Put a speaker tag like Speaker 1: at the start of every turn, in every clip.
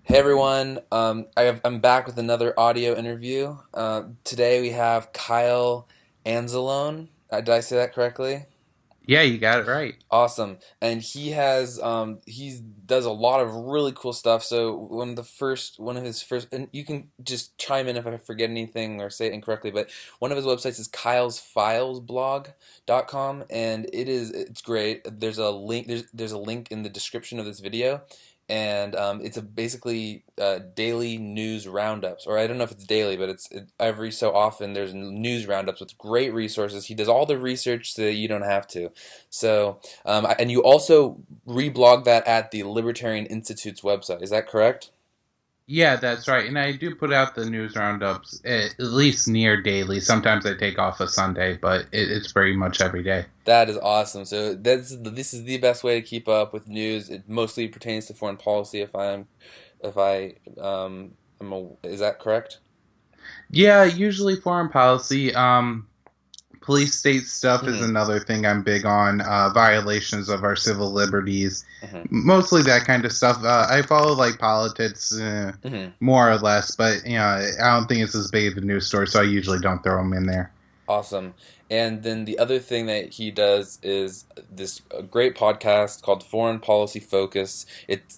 Speaker 1: Hey everyone, I'm back with another audio interview. Today we have Kyle Anzalone. Did I say that correctly?
Speaker 2: Yeah, you got it right.
Speaker 1: Awesome. And he does a lot of really cool stuff. So one of his first, and you can just chime in if I forget anything or say it incorrectly, but one of his websites is kylesfilesblog.com, and it's great. There's a link in the description of this video, and it's a basically daily news roundups, or I don't know if it's daily, but every so often there's news roundups with great resources. He does all the research so that you don't have to. So and you also reblog that at the Libertarian Institute's website. Is that correct?
Speaker 2: Yeah, that's right. And I do put out the news roundups at least near daily. Sometimes I take off a Sunday, but it's pretty much every day.
Speaker 1: That is awesome. So this is the best way to keep up with news. It mostly pertains to foreign policy. If I is that correct?
Speaker 2: Yeah, usually foreign policy. Police state stuff is
Speaker 1: Hmm.
Speaker 2: another thing I'm big on. Violations of our civil liberties,
Speaker 1: Hmm.
Speaker 2: mostly that kind of stuff. I follow like politics
Speaker 1: Hmm.
Speaker 2: more or less, but I don't think it's as big of a news story, so I usually don't throw them in there.
Speaker 1: Awesome. And then the other thing that he does is this great podcast called Foreign Policy Focus.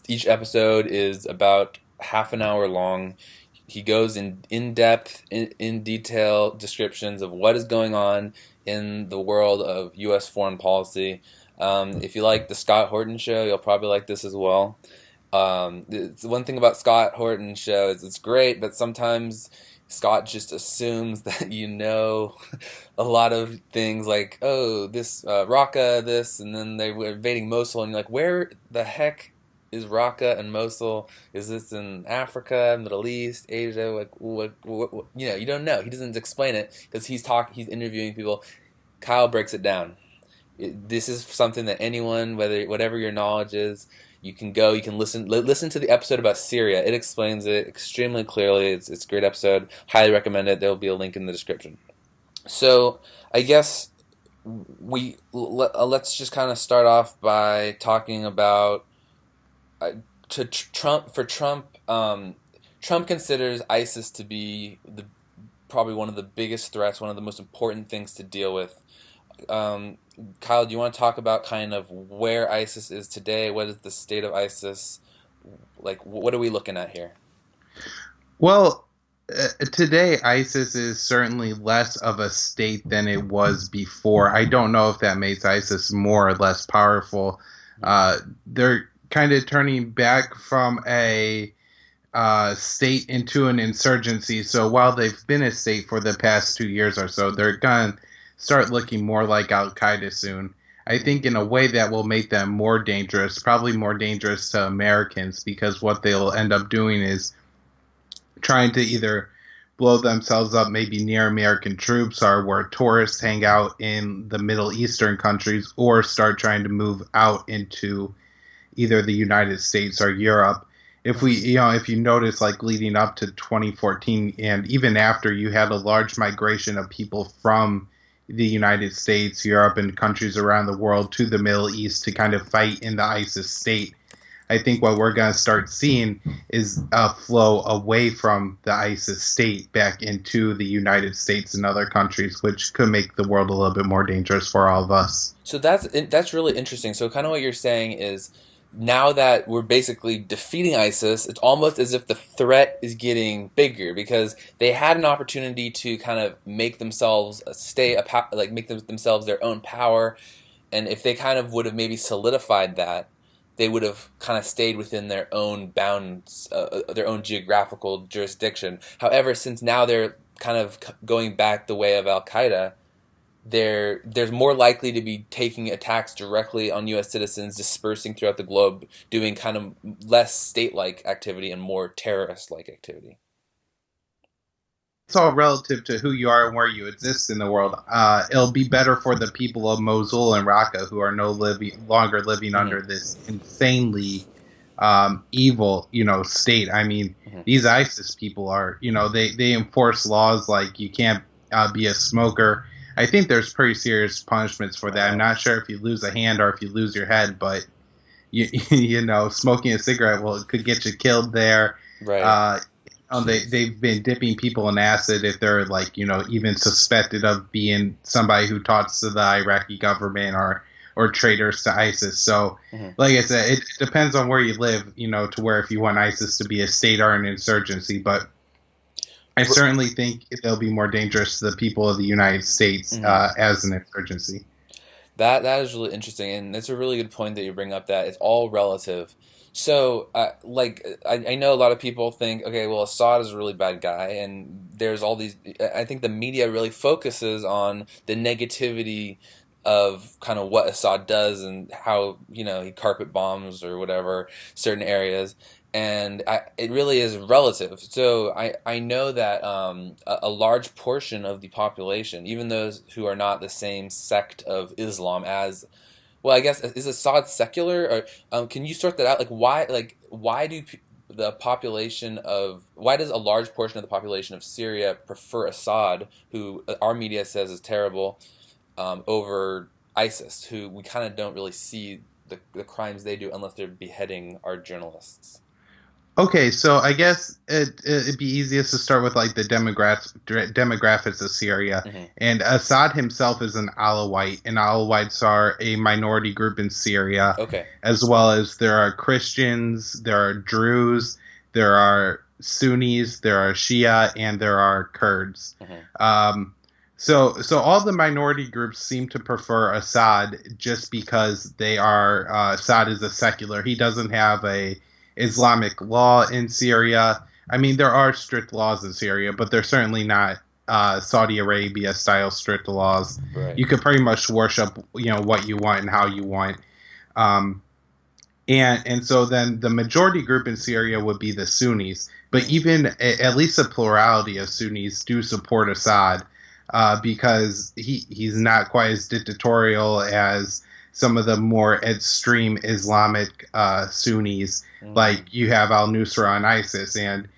Speaker 1: Each episode is about half an hour long. He goes in depth, in detail descriptions of what is going on in the world of U.S. foreign policy. If you like the Scott Horton show, you'll probably like this as well. It's one thing about Scott Horton's show is it's great, but sometimes Scott just assumes that you know a lot of things like, oh, this Raqqa, this, and then they were invading Mosul, and you're like, where the heck is Raqqa and Mosul? Is this in Africa, Middle East, Asia? Like, what, you don't know. He doesn't explain it because he's interviewing people. Kyle breaks it down. This is something that anyone, whatever your knowledge is, you can listen to the episode about Syria. It explains it extremely clearly. It's a great episode. Highly recommend it. There will be a link in the description. So I guess let's just kind of start off by talking about to Trump for Trump. Trump considers ISIS to be the probably one of the biggest threats, one of the most important things to deal with. um, Kyle, do you want to talk about kind of where ISIS is today? What is the state of ISIS? Like, what are we looking at here?
Speaker 2: Well, today ISIS is certainly less of a state than it was before. I don't know if that makes ISIS more or less powerful. They're kind of turning back from a state into an insurgency. So while they've been a state for the past 2 years or so, they're going to start looking more like al-qaeda soon. I think in a way that will make them more dangerous, probably more dangerous to Americans, because what they'll end up doing is trying to either blow themselves up maybe near American troops or where tourists hang out in the Middle Eastern countries, or start trying to move out into either the United States or Europe. If you notice, like leading up to 2014 and even after, you had a large migration of people from the United States, Europe, and countries around the world to the Middle East to kind of fight in the ISIS state. I think what we're going to start seeing is a flow away from the ISIS state back into the United States and other countries, which could make the world a little bit more dangerous for all of us.
Speaker 1: So that's really interesting. So kind of what you're saying is now that we're basically defeating ISIS, it's almost as if the threat is getting bigger because they had an opportunity to kind of make themselves themselves their own power, and if they kind of would have maybe solidified that, they would have kind of stayed within their own bounds, their own geographical jurisdiction. However, since now they're kind of going back the way of Al Qaeda, there's more likely to be taking attacks directly on U.S. citizens, dispersing throughout the globe, doing kind of less state-like activity and more terrorist-like activity.
Speaker 2: It's all relative to who you are and where you exist in the world. It'll be better for the people of Mosul and Raqqa who are longer living
Speaker 1: Hmm.
Speaker 2: under this insanely evil, state. I mean,
Speaker 1: Hmm.
Speaker 2: these ISIS people are, they enforce laws like you can't be a smoker. I think there's pretty serious punishments for that. I'm
Speaker 1: Wow.
Speaker 2: not sure if you lose a hand or if you lose your head, but you know, smoking a cigarette, well, it could get you killed there.
Speaker 1: Right.
Speaker 2: Uh,
Speaker 1: Jeez.
Speaker 2: they've been dipping people in acid if they're like, you know, even suspected of being somebody who talks to the Iraqi government or traitors to ISIS. So,
Speaker 1: Hmm.
Speaker 2: like I said, it depends on where you live, you know, to where if you want ISIS to be a state or an insurgency. But I certainly think they'll be more dangerous to the people of the United States
Speaker 1: Hmm.
Speaker 2: as an insurgency.
Speaker 1: That is really interesting, and it's a really good point that you bring up. That it's all relative. So, I know a lot of people think, okay, well, Assad is a really bad guy, and there's all these. I think the media really focuses on the negativity of kind of what Assad does and how he carpet bombs or whatever certain areas, and it really is relative. So I know that a large portion of the population, even those who are not the same sect of Islam as, well, I guess is Assad secular, or can you sort that out? Why do the population of why does a large portion of the population of Syria prefer Assad, who our media says is terrible, over ISIS, who we kind of don't really see the crimes they do unless they're beheading our journalists.
Speaker 2: Okay, so I guess it'd be easiest to start with like the demographics of Syria.
Speaker 1: Hmm.
Speaker 2: And Assad himself is an Alawite, and Alawites are a minority group in Syria,
Speaker 1: Okay.
Speaker 2: as well as there are Christians, there are Druze, there are Sunnis, there are Shia, and there are Kurds.
Speaker 1: Hmm.
Speaker 2: Um, so all the minority groups seem to prefer Assad just because they are Assad is a secular. He doesn't have a Islamic law in Syria. I mean, there are strict laws in Syria, but they're certainly not Saudi Arabia style strict laws.
Speaker 1: Right.
Speaker 2: You could pretty much worship, you know, what you want and how you want. Um, and so then the majority group in Syria would be the Sunnis, but
Speaker 1: Hmm.
Speaker 2: even at least a plurality of Sunnis do support Assad because he's not quite as dictatorial as some of the more extreme Islamic Sunnis, like
Speaker 1: Hmm.
Speaker 2: you have Al Nusra and ISIS. And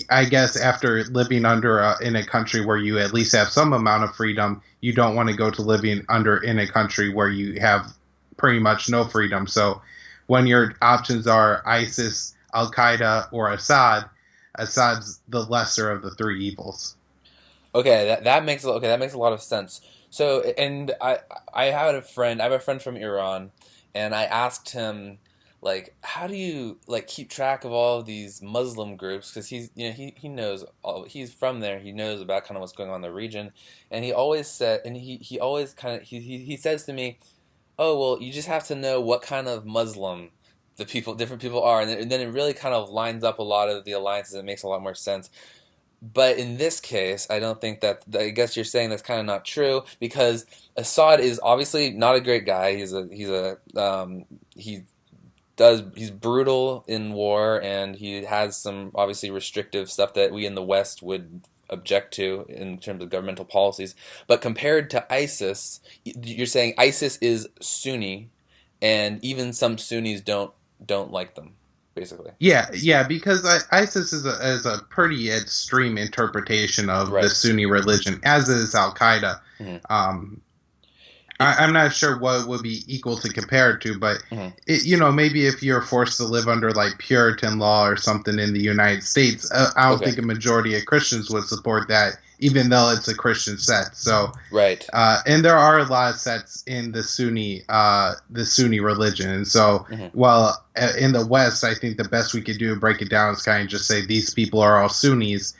Speaker 2: I guess after living under in a country where you at least have some amount of freedom, you don't want to go to living under in a country where you have pretty much no freedom. So when your options are ISIS, Al Qaeda, or Assad, Assad's the lesser of the three evils.
Speaker 1: Okay, that makes a lot of sense. So, and I have a friend from Iran, and I asked him, like, how do you like keep track of all of these Muslim groups? Because he knows he's from there, he knows about kind of what's going on in the region, and he always said, and he always kind of he says to me, oh, well, you just have to know what kind of Muslim different people are, and then it really kind of lines up a lot of the alliances. It makes a lot more sense. But in this case, I don't think that. I guess you're saying that's kind of not true because Assad is obviously not a great guy. He's brutal in war, and he has some obviously restrictive stuff that we in the West would object to in terms of governmental policies. But compared to ISIS, you're saying ISIS is Sunni, and even some Sunnis don't like them, basically.
Speaker 2: Yeah, because ISIS is a pretty extreme interpretation of the
Speaker 1: Right.
Speaker 2: Sunni religion, as is Al Qaeda.
Speaker 1: Hmm.
Speaker 2: Um,
Speaker 1: It,
Speaker 2: I'm not sure what would be equal to compare it to, but
Speaker 1: mhm.
Speaker 2: you know, maybe if you're forced to live under like Puritan law or something in the United States, I don't think
Speaker 1: Okay.
Speaker 2: a majority of Christians would support that, even though it's a Christian sect. So,
Speaker 1: Right.
Speaker 2: and there are a lot of sects in the Sunni religion, and so
Speaker 1: Hmm.
Speaker 2: well, in the West, I think the best we could do to break it down is kind of just say these people are all Sunnis.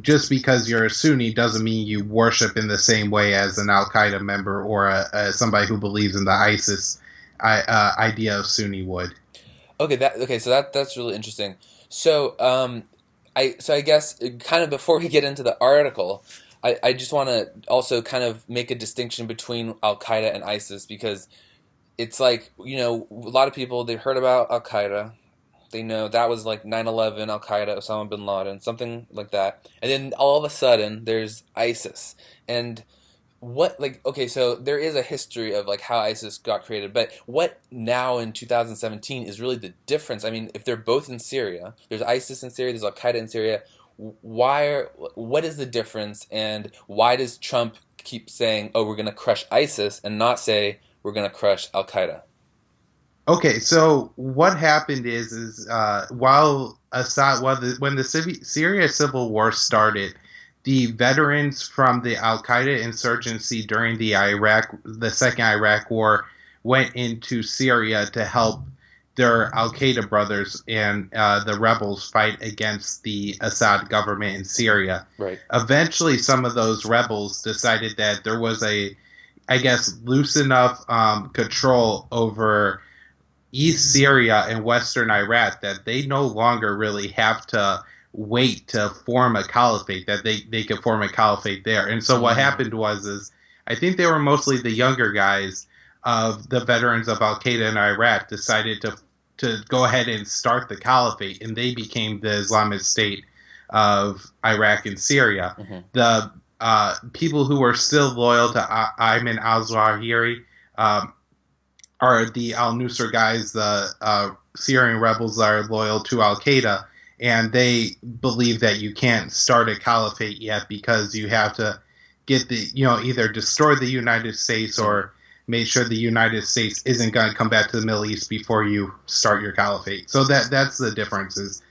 Speaker 2: Just because you're a Sunni doesn't mean you worship in the same way as an Al Qaeda member or somebody who believes in the ISIS idea of Sunni would.
Speaker 1: So that's really interesting. So I guess kind of before we get into the article, I just want to also kind of make a distinction between Al Qaeda and ISIS because it's like a lot of people they've heard about Al Qaeda, they know that was like 9/11, Al Qaeda, Osama bin Laden, something like that, and then all of a sudden there's ISIS, and what like okay, so there is a history of like how ISIS got created, but what now in 2017 is really the difference? I mean, if they're both in Syria, there's ISIS in Syria, there's Al Qaeda in Syria. What is the difference, and why does Trump keep saying, "Oh, we're going to crush ISIS," and not say we're going to crush Al Qaeda?
Speaker 2: Okay, so what happened is while Assad, when the Syria civil war started, the veterans from the Al Qaeda insurgency during the second Iraq war, went into Syria to help their Al Qaeda brothers and the rebels fight against the Assad government in Syria.
Speaker 1: Right.
Speaker 2: Eventually, some of those rebels decided that there was I guess, loose enough control over East Syria and Western Iraq that they no longer really have to wait to form a caliphate, that they could form a caliphate there. And so what
Speaker 1: Mm.
Speaker 2: happened was is I think they were mostly the younger guys of the veterans of Al Qaeda in Iraq decided to go ahead and start the caliphate, and they became the Islamic State of Iraq and Syria.
Speaker 1: Mm-hmm.
Speaker 2: The people who were still loyal to Ayman al-Zawahiri are the al-Nusra guys, the Syrian rebels that are loyal to al-Qaeda, and they believe that you can't start a caliphate yet because you have to get either destroy the United States or make sure the United States isn't going to come back to the Middle East before you start your caliphate. So that's the difference. Is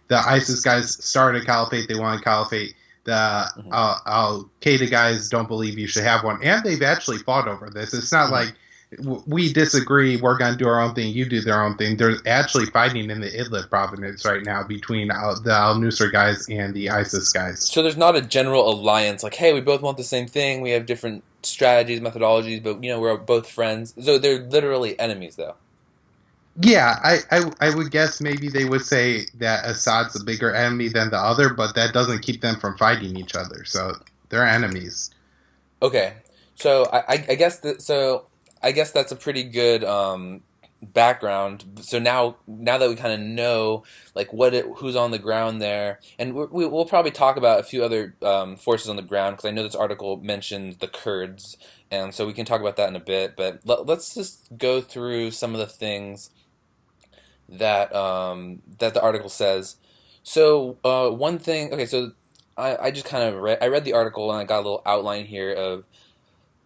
Speaker 2: the ISIS guys started a caliphate, they want a caliphate. The
Speaker 1: Mm-hmm.
Speaker 2: Al Qaeda guys don't believe you should have one, and they've actually fought over this. It's not like we disagree, we're going to do our own thing, you do their own thing. They're actually fighting in the Idlib province right now between the al-Nusra guys and the ISIS guys.
Speaker 1: So there's not a general alliance like, hey, we both want the same thing. We have different strategies, methodologies, but we're both friends. So they're literally enemies, though.
Speaker 2: Yeah, I would guess maybe they would say that Assad's a bigger enemy than the other, but that doesn't keep them from fighting each other. So they're enemies.
Speaker 1: Okay, so I guess I guess that's a pretty good background. So now that we kind of know like who's on the ground there, and we'll probably talk about a few other forces on the ground because I know this article mentioned the Kurds, and so we can talk about that in a bit. But let's just go through some of the things that the article says. So one thing, okay, so I just kind of read the article and I got a little outline here of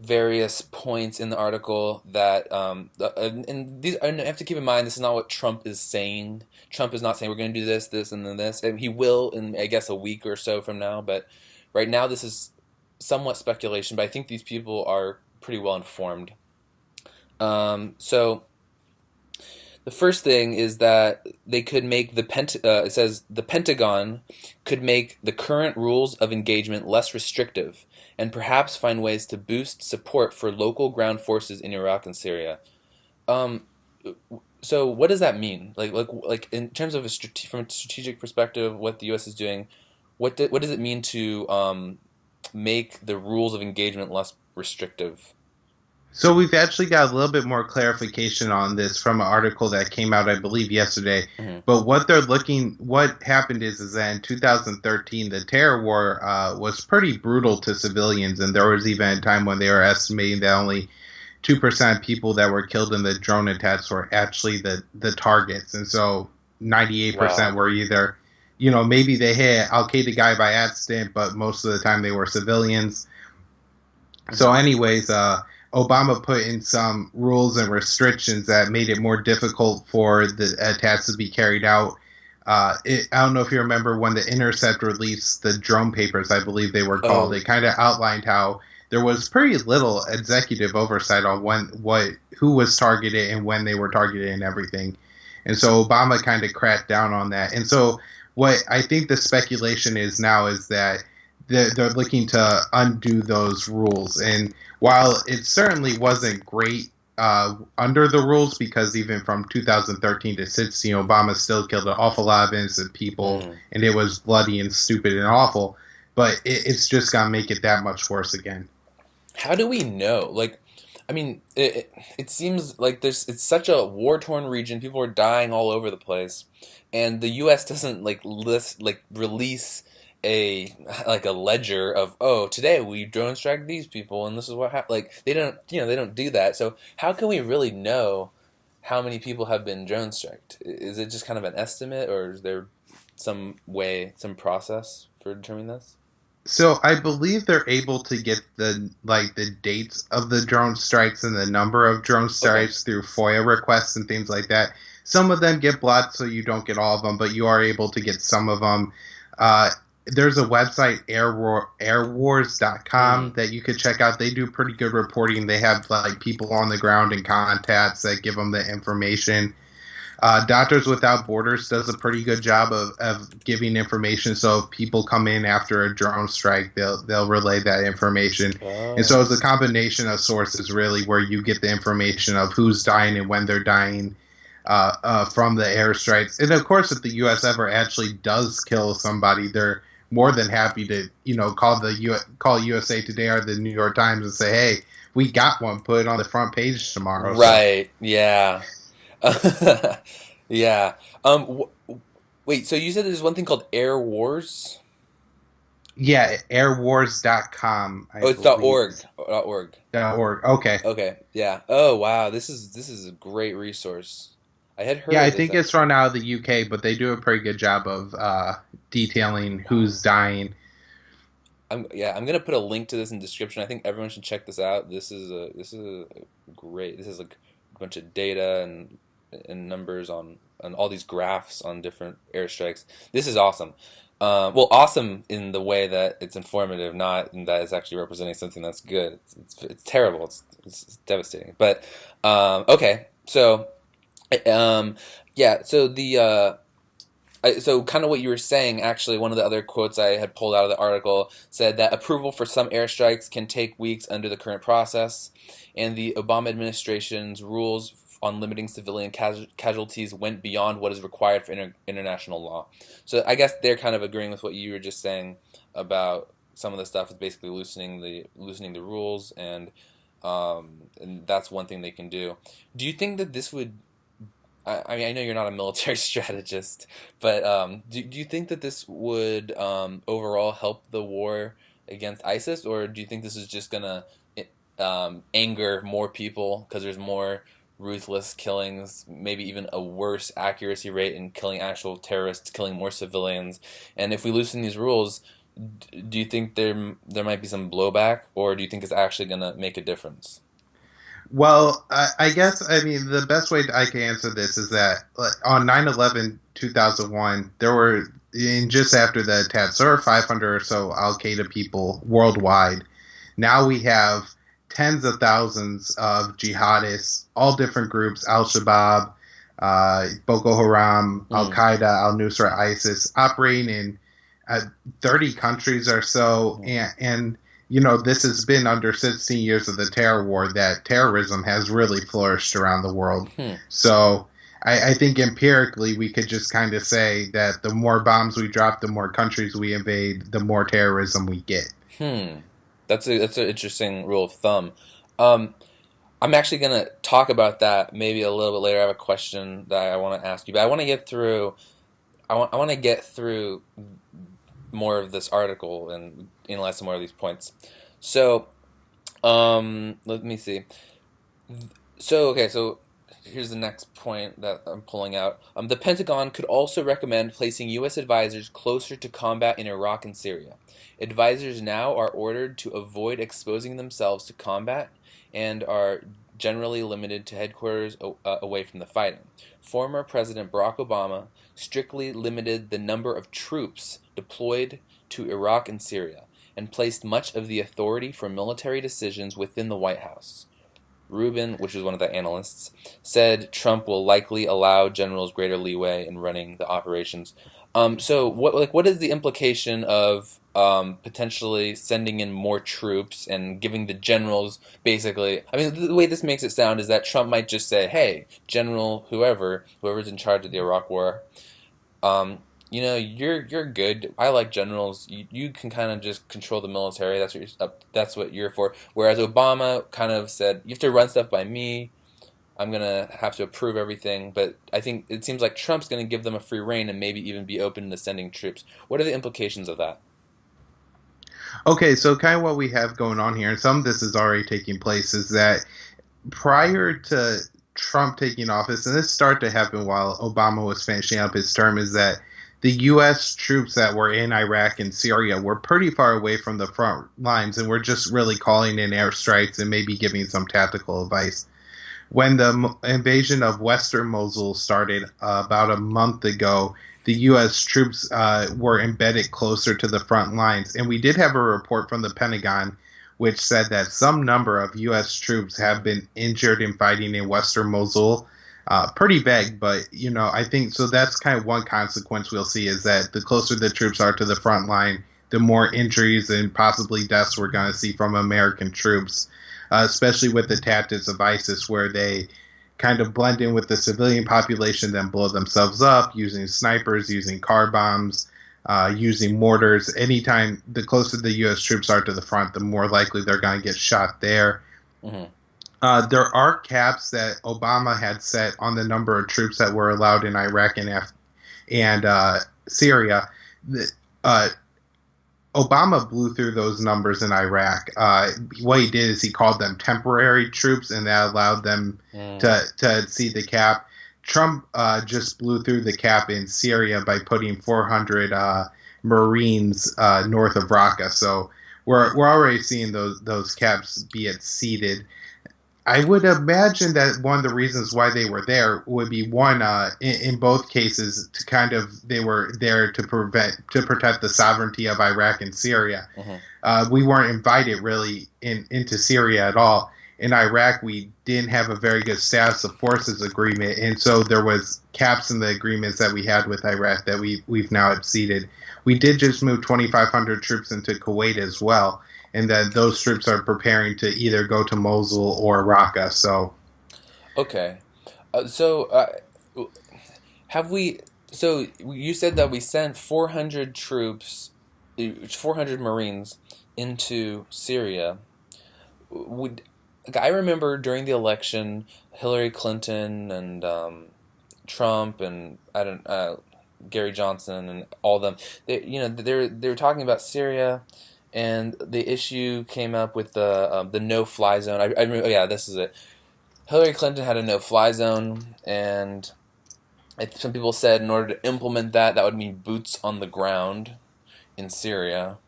Speaker 1: various points in the article that and these and I have to keep in mind this is not what Trump is saying. Trump is not saying we're going to do this, this, and then this. And he will in I guess a week or so from now. But right now this is somewhat speculation. But I think these people are pretty well informed. So the first thing is that they could make it says the Pentagon could make the current rules of engagement less restrictive and perhaps find ways to boost support for local ground forces in Iraq and Syria. Um, so what does that mean? Like in terms of from a strategic perspective, what the U.S. is doing, what does it mean to make the rules of engagement less restrictive?
Speaker 2: So we've actually got a little bit more clarification on this from an article that came out, I believe, yesterday.
Speaker 1: Mm-hmm.
Speaker 2: But what happened is that in 2013, the terror war was pretty brutal to civilians, and there was even a time when they were estimating that only 2% of people that were killed in the drone attacks were actually the targets, and so 98%
Speaker 1: Wow.
Speaker 2: were either, maybe they hit Al Qaeda guy by accident, but most of the time they were civilians. So, anyways, Obama put in some rules and restrictions that made it more difficult for the attacks to be carried out. I don't know if you remember when the Intercept released the drone papers, I believe they were called.
Speaker 1: Oh,
Speaker 2: They kind of outlined how there was pretty little executive oversight on who was targeted and when they were targeted and everything. And so Obama kind of cracked down on that. And so what I think the speculation is now is that they're looking to undo those rules. And while it certainly wasn't great under the rules, because even from 2013 to 16, Obama still killed an awful lot of innocent people, and it was bloody and stupid and awful. But it's just gonna make it that much worse again.
Speaker 1: how do we know? Like, I mean, it seems like it's such a war torn region. People are dying all over the place, and the U.S. doesn't release a ledger of today we drone strike these people and this is what happened. Like they don't do that. So how can we really know how many people have been drone striked? Is it just kind of an estimate, or is there some process for determining this?
Speaker 2: So I believe they're able to get the dates of the drone strikes and the number of drone
Speaker 1: Okay.
Speaker 2: strikes through FOIA requests and things like that. Some of them get blocked, so you don't get all of them, but you are able to get some of them. Uh, there's a website, airwars.com,
Speaker 1: Hmm.
Speaker 2: that you could check out. They do pretty good reporting. They have like people on the ground and contacts that give them the information. Doctors Without Borders does a pretty good job of giving information. So if people come in after a drone strike, they'll relay that information. And so
Speaker 1: Oh.
Speaker 2: it's a combination of sources really where you get the information of who's dying and when they're dying from the airstrikes. And of course, if the U.S. ever actually does kill somebody, they're more than happy to call USA Today or the New York Times and say, hey, we got one, put it on the front page tomorrow. So
Speaker 1: Right. Yeah. Yeah. Wait. So you said there's one thing called Air Wars?
Speaker 2: yeah, airwars.com, I
Speaker 1: Oh, it's
Speaker 2: believe.
Speaker 1: .org. .org.
Speaker 2: .org. Okay.
Speaker 1: Okay. Yeah. Oh, wow. This is a great resource. I had heard
Speaker 2: Yeah, I
Speaker 1: of this
Speaker 2: think it's
Speaker 1: actually.
Speaker 2: run out of the UK, but they do a pretty good job of detailing who's dying.
Speaker 1: I'm gonna put a link to this in the description. I think everyone should check this out. This is a great. This is like a bunch of data and numbers on all these graphs on different airstrikes. This is awesome. Well, awesome in the way that it's informative, not in that it's actually representing something that's good. It's terrible. It's devastating. But okay, so um, yeah. So kind of what you were saying, actually, one of the other quotes I had pulled out of the article said that approval for some airstrikes can take weeks under the current process, and the Obama administration's rules on limiting civilian casualties went beyond what is required for international law. So I guess they're kind of agreeing with what you were just saying about some of the stuff is basically loosening the rules, and that's one thing they can do. Do you think that this would I mean, I know you're not a military strategist, but do you think that this would overall help the war against ISIS, or do you think this is just gonna anger more people because there's more ruthless killings, maybe even a worse accuracy rate in killing actual terrorists, killing more civilians? And if we loosen these rules, do you think there might be some blowback, or do you think it's actually gonna make a difference?
Speaker 2: Well, I guess, I mean, the best way I can answer this is that on 9/11, 2001, there were, in just after the attacks, there were 500 or so Al Qaeda people worldwide. Now we have tens of thousands of jihadists, all different groups, Al Shabaab, Boko Haram, Al
Speaker 1: Mm,
Speaker 2: Qaeda, Al Nusra, ISIS, operating in 30 countries or so.
Speaker 1: mm,
Speaker 2: And this has been under 16 years of the terror war that terrorism has really flourished around the world.
Speaker 1: hmm,
Speaker 2: So I think empirically we could just kind of say that the more bombs we drop, the more countries we invade, the more terrorism we get.
Speaker 1: hmm. That's an interesting rule of thumb. Um, I'm actually gonna talk about that maybe a little bit later. I have a question that I want to ask you, but I want to get through. I want to get through more of this article and analyze some more of these points. So, let me see. So here's the next point that I'm pulling out. The Pentagon could also recommend placing U.S. advisors closer to combat in Iraq and Syria. Advisors now are ordered to avoid exposing themselves to combat and are generally limited to headquarters away from the fighting. Former President Barack Obama strictly limited the number of troops deployed to Iraq and Syria and placed much of the authority for military decisions within the White House. Rubin, which is one of the analysts, said Trump will likely allow generals greater leeway in running the operations. So what is the implication of potentially sending in more troops and giving the generals basically? I mean, the way this makes it sound is that Trump might just say, "Hey, General whoever's in charge of the Iraq War, um, you're good. I like generals. You can kind of just control the military. That's what you're for." Whereas Obama kind of said, "You have to run stuff by me. I'm gonna have to approve everything." But I think it seems like Trump's gonna give them a free rein and maybe even be open to sending troops. What are the implications of that?
Speaker 2: Okay, so kind of what we have going on here, and some of this is already taking place, is that prior to Trump taking office, and this started to happen while Obama was finishing up his term, is that the U.S. troops that were in Iraq and Syria were pretty far away from the front lines and were just really calling in airstrikes and maybe giving some tactical advice. When the invasion of Western Mosul started about a month ago, the U.S. troops were embedded closer to the front lines. And we did have a report from the Pentagon which said that some number of U.S. troops have been injured in fighting in Western Mosul. Pretty vague, but, I think so. That's kind of one consequence we'll see is that the closer the troops are to the front line, the more injuries and possibly deaths we're going to see from American troops. Especially with the tactics of ISIS, where they kind of blend in with the civilian population, then blow themselves up using snipers, using car bombs, using mortars. Anytime the closer the U.S. troops are to the front, the more likely they're going to get shot there. Mm-hmm. There are caps that Obama had set on the number of troops that were allowed in Iraq and Syria. Obama blew through those numbers in Iraq. What he did is he called them temporary troops, and that allowed them to exceed the cap. Trump just blew through the cap in Syria by putting 400 Marines north of Raqqa. So we're already seeing those caps be exceeded. I would imagine that one of the reasons why they were there would be one, in both cases, they were there to protect the sovereignty of Iraq and Syria. Mm-hmm. We weren't invited really into Syria at all. In Iraq, we didn't have a very good status of forces agreement, and so there was caps in the agreements that we had with Iraq that we've now exceeded. We did just move 2,500 troops into Kuwait as well. And then those troops are preparing to either go to Mosul or Raqqa. So,
Speaker 1: okay, have we? So you said that we sent 400 troops, 400 Marines into Syria. I remember during the election, Hillary Clinton and Trump and Gary Johnson and all of them. They were talking about Syria. And the issue came up with the no-fly zone. I remember, this is it. Hillary Clinton had a no-fly zone, and some people said in order to implement that would mean boots on the ground in Syria,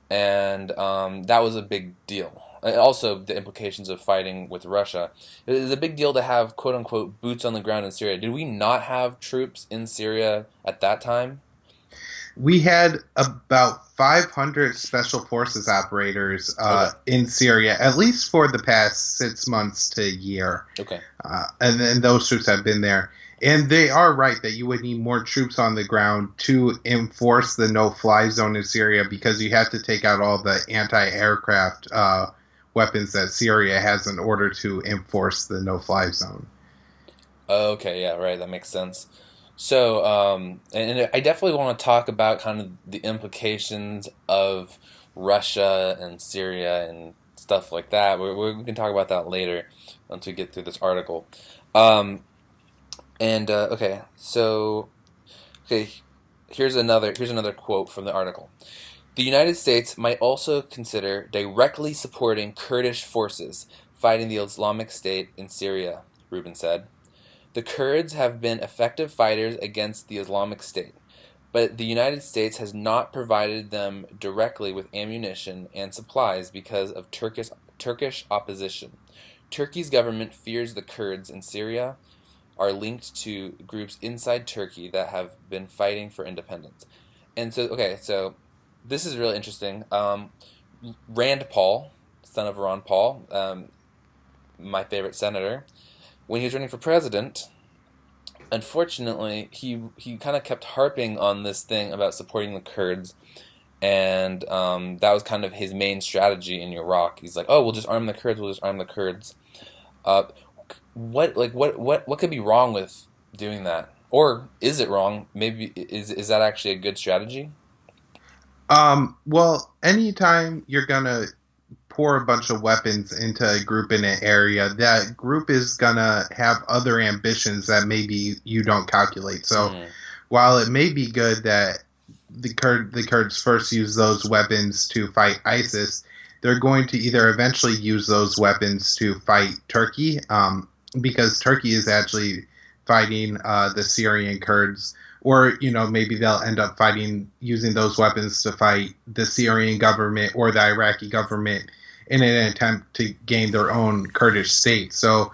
Speaker 1: and that was a big deal. And also, the implications of fighting with Russia. It is a big deal to have quote-unquote boots on the ground in Syria. Did we not have troops in Syria at that time?
Speaker 2: We had about 500 special forces operators in Syria, at least for the past 6 months to a year.
Speaker 1: Okay.
Speaker 2: And then those troops have been there. And they are right that you would need more troops on the ground to enforce the no-fly zone in Syria because you have to take out all the anti-aircraft weapons that Syria has in order to enforce the no-fly zone.
Speaker 1: Okay, yeah, right. That makes sense. So, and I definitely want to talk about kind of the implications of Russia and Syria and stuff like that. We can talk about that later once we get through this article. Okay, here's another quote from the article. The United States might also consider directly supporting Kurdish forces fighting the Islamic State in Syria, Rubin said. The Kurds have been effective fighters against the Islamic State, but the United States has not provided them directly with ammunition and supplies because of Turkish opposition. Turkey's government fears the Kurds in Syria are linked to groups inside Turkey that have been fighting for independence. And so this is really interesting. Rand Paul, son of Ron Paul, my favorite senator, when he was running for president, unfortunately, he kind of kept harping on this thing about supporting the Kurds, and that was kind of his main strategy in Iraq. He's like, "Oh, we'll just arm the Kurds. We'll just arm the Kurds." What could be wrong with doing that, or is it wrong? Maybe is that actually a good strategy?
Speaker 2: Well, anytime you're gonna pour a bunch of weapons into a group in an area, that group is gonna have other ambitions that maybe you don't calculate. So while it may be good that the Kurds first use those weapons to fight ISIS, they're going to either eventually use those weapons to fight Turkey, because Turkey is actually fighting the Syrian Kurds, or maybe they'll end up using those weapons to fight the Syrian government or the Iraqi government in an attempt to gain their own Kurdish state. So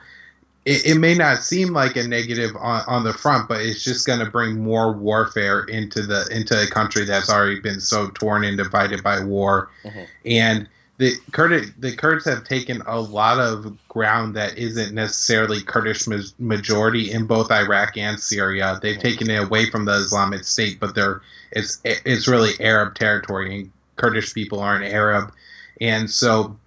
Speaker 2: it may not seem like a negative on the front, but it's just going to bring more warfare into a country that's already been so torn and divided by war. Mm-hmm. And the Kurds have taken a lot of ground that isn't necessarily Kurdish majority in both Iraq and Syria. They've taken it away from the Islamic State, but it's really Arab territory, and Kurdish people aren't Arab. And so,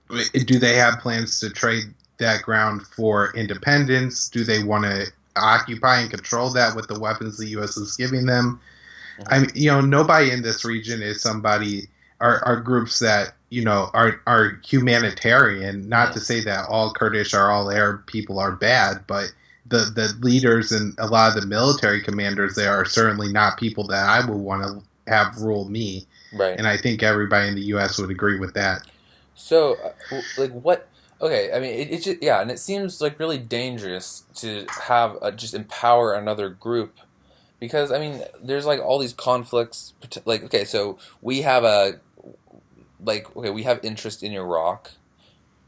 Speaker 2: do they have plans to trade that ground for independence? Do they want to occupy and control that with the weapons the U.S. is giving them? Nobody in this region is are groups that are humanitarian. Not to say that all Kurdish or all Arab people are bad, but the leaders and a lot of the military commanders there are certainly not people that I would want to have rule me.
Speaker 1: Right.
Speaker 2: And I think everybody in the U.S. would agree with that.
Speaker 1: So, what? Okay, I mean, it's just, yeah, and it seems like really dangerous to have just empower another group, because I mean, there's like all these conflicts. Like, okay, so we have we have interest in Iraq.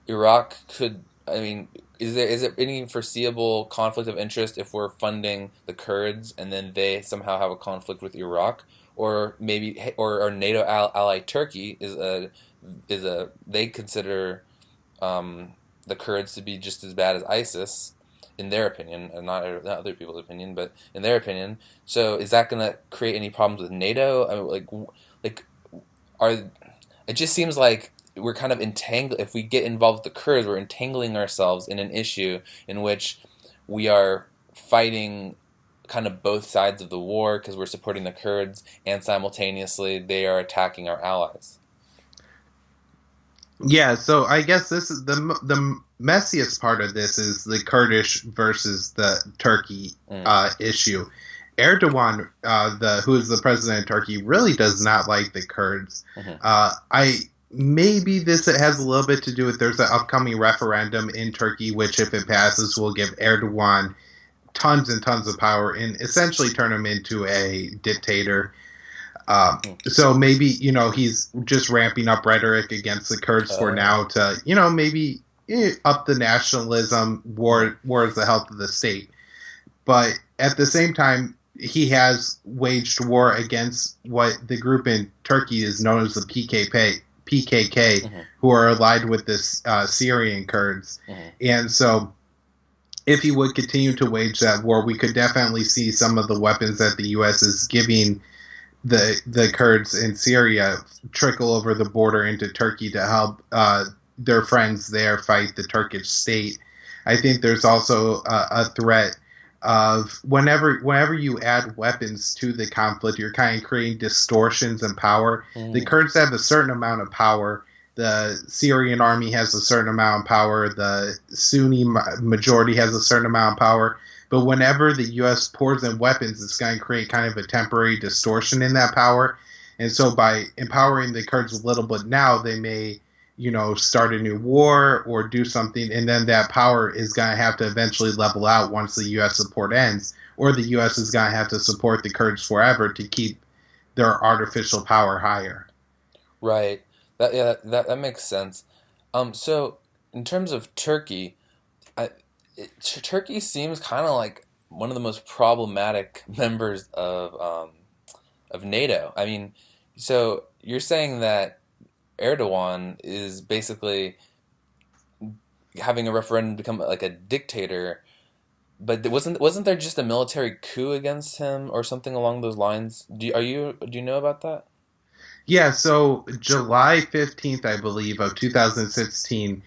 Speaker 1: Iraq could, I mean, is there any foreseeable conflict of interest if we're funding the Kurds and then they somehow have a conflict with Iraq, or maybe or NATO ally Turkey they consider the Kurds to be just as bad as ISIS, in their opinion, and not other people's opinion, but in their opinion. So is that going to create any problems with NATO? I mean, it just seems like we're kind of entangled. If we get involved with the Kurds, we're entangling ourselves in an issue in which we are fighting kind of both sides of the war because we're supporting the Kurds, and simultaneously they are attacking our allies.
Speaker 2: Yeah, so I guess this is the messiest part of this is the Kurdish versus the Turkey issue. Erdogan, who is the president of Turkey, really does not like the Kurds. Mm-hmm. Maybe this has a little bit to do with there's an upcoming referendum in Turkey, which if it passes will give Erdogan tons and tons of power and essentially turn him into a dictator. So maybe, he's just ramping up rhetoric against the Kurds for now to, maybe up the nationalism, war is the health of the state. But at the same time, he has waged war against what the group in Turkey is known as the PKK, mm-hmm. who are allied with the Syrian Kurds. Mm-hmm. And so if he would continue to wage that war, we could definitely see some of the weapons that the U.S. is giving the Kurds in Syria trickle over the border into Turkey to help their friends there fight the Turkish state. I think there's also a threat of whenever you add weapons to the conflict, you're kind of creating distortions in power. The Kurds have a certain amount of power. The Syrian army has a certain amount of power. The Sunni majority has a certain amount of power. But whenever the U.S. pours in weapons, it's going to create kind of a temporary distortion in that power. And so by empowering the Kurds a little bit now, they may, start a new war or do something. And then that power is going to have to eventually level out once the U.S. support ends. Or the U.S. is going to have to support the Kurds forever to keep their artificial power higher.
Speaker 1: Right. That makes sense. So in terms of Turkey, Turkey seems kind of like one of the most problematic members of NATO. I mean, so you're saying that Erdogan is basically having a referendum become like a dictator, but wasn't there just a military coup against him or something along those lines? Do you know about that?
Speaker 2: Yeah. So July 15th, I believe, of 2016.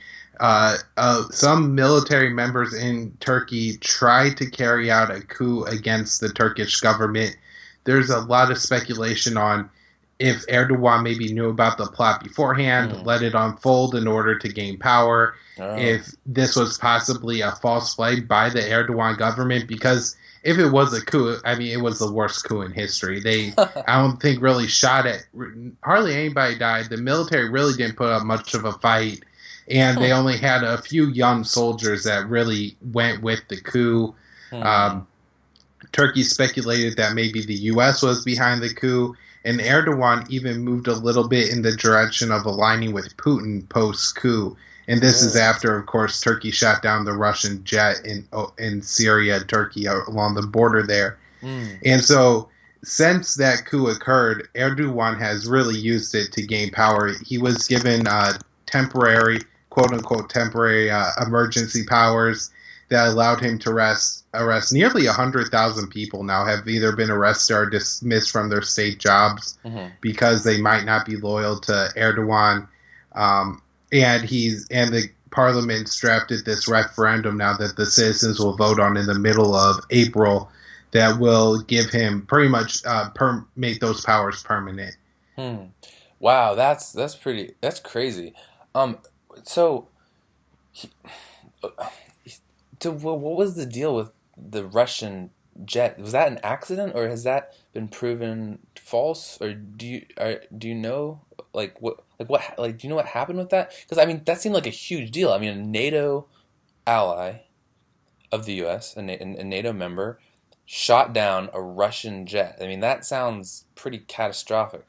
Speaker 2: Some military members in Turkey tried to carry out a coup against the Turkish government. There's a lot of speculation on if Erdogan maybe knew about the plot beforehand, let it unfold in order to gain power, if this was possibly a false flag by the Erdogan government, because if it was a coup, I mean, it was the worst coup in history. They, I don't think, really shot at, hardly anybody died. The military really didn't put up much of a fight. And they only had a few young soldiers that really went with the coup. Turkey speculated that maybe the U.S. was behind the coup, and Erdogan even moved a little bit in the direction of aligning with Putin post-coup. And this is after, of course, Turkey shot down the Russian jet in Syria, Turkey, along the border there. And so, since that coup occurred, Erdogan has really used it to gain power. He was given temporary, quote-unquote, temporary emergency powers that allowed him to arrest nearly 100,000 people now have either been arrested or dismissed from their state jobs because they might not be loyal to Erdogan. And the parliament's drafted this referendum now that the citizens will vote on in the middle of April that will give him pretty much make those powers permanent.
Speaker 1: Wow, that's crazy. So what was the deal with the Russian jet? Was that an accident, or has that been proven false? Or do you know do you know what happened with that? Because I mean, that seemed like a huge deal. I mean, a NATO ally of the U.S., a NATO member, shot down a Russian jet. I mean, that sounds pretty catastrophic.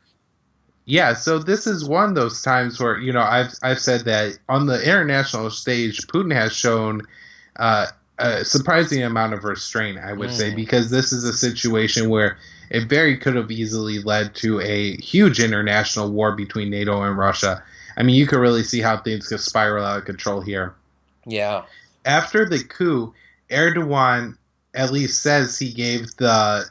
Speaker 2: Yeah, so this is one of those times where, I've said that on the international stage, Putin has shown a surprising amount of restraint, I would say, because this is a situation where it very could have easily led to a huge international war between NATO and Russia. I mean, you could really see how things could spiral out of control here.
Speaker 1: Yeah.
Speaker 2: After the coup, Erdogan at least says he gave the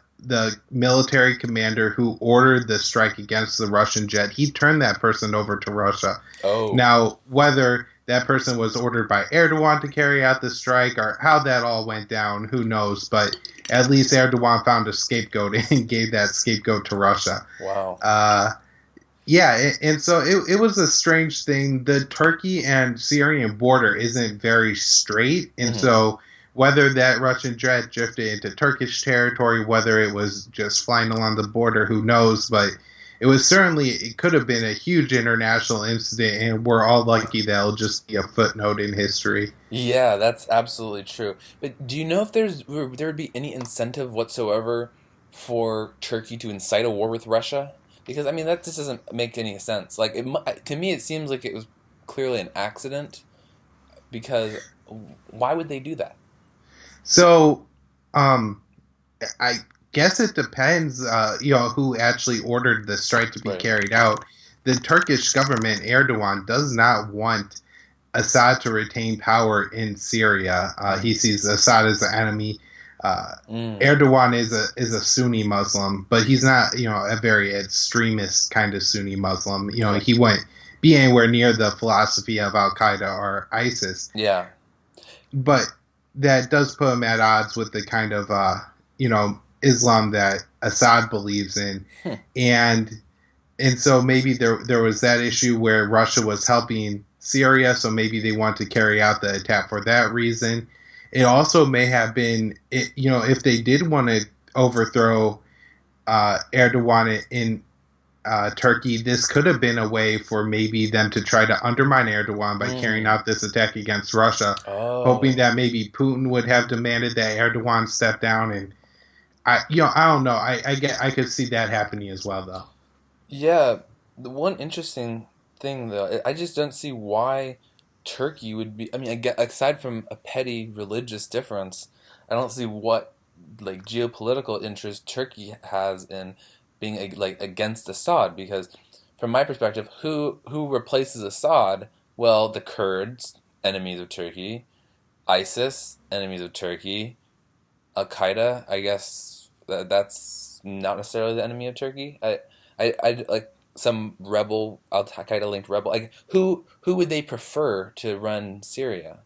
Speaker 2: military commander who ordered the strike against the Russian jet, he turned that person over to Russia.
Speaker 1: Oh.
Speaker 2: Now, whether that person was ordered by Erdogan to carry out the strike or how that all went down, who knows? But at least Erdogan found a scapegoat and gave that scapegoat to Russia.
Speaker 1: Wow.
Speaker 2: Yeah, and so it was a strange thing. The Turkey and Syrian border isn't very straight, and so whether that Russian jet drifted into Turkish territory, whether it was just flying along the border, who knows? But it could have been a huge international incident, and we're all lucky that it'll just be a footnote in history.
Speaker 1: Yeah, that's absolutely true. But do you know if there would be any incentive whatsoever for Turkey to incite a war with Russia? Because I mean, that just doesn't make any sense. Like, to me, it seems like it was clearly an accident. Because why would they do that?
Speaker 2: So, I guess it depends, who actually ordered the strike to be carried out. The Turkish government, Erdogan, does not want Assad to retain power in Syria. He sees Assad as an enemy. Erdogan is a Sunni Muslim, but he's not, a very extremist kind of Sunni Muslim. He wouldn't be anywhere near the philosophy of al-qaeda or ISIS.
Speaker 1: Yeah.
Speaker 2: But that does put him at odds with the kind of, Islam that Assad believes in. And so maybe there was that issue where Russia was helping Syria, so maybe they want to carry out the attack for that reason. It also may have been, if they did want to overthrow Erdogan in Turkey, this could have been a way for maybe them to try to undermine Erdogan by carrying out this attack against Russia, hoping that maybe Putin would have demanded that Erdogan step down. And I don't know. I could see that happening as well, though.
Speaker 1: Yeah, the one interesting thing though, I just don't see why Turkey would be. I mean, aside from a petty religious difference, I don't see what geopolitical interest Turkey has in being against Assad. Because from my perspective, who replaces Assad? Well, the Kurds, enemies of Turkey, ISIS, enemies of Turkey, al-qaeda. I guess that's not necessarily the enemy of Turkey. I like some rebel, al-qaeda linked rebel. Like who would they prefer to run Syria?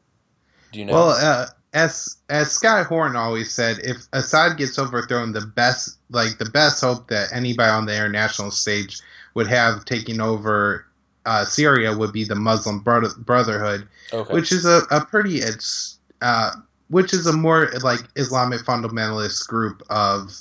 Speaker 1: Do you know?
Speaker 2: Well, as Scott Horn always said, if Assad gets overthrown, the best hope that anybody on the international stage would have taking over Syria would be the Muslim Brotherhood, which is which is a more Islamic fundamentalist group of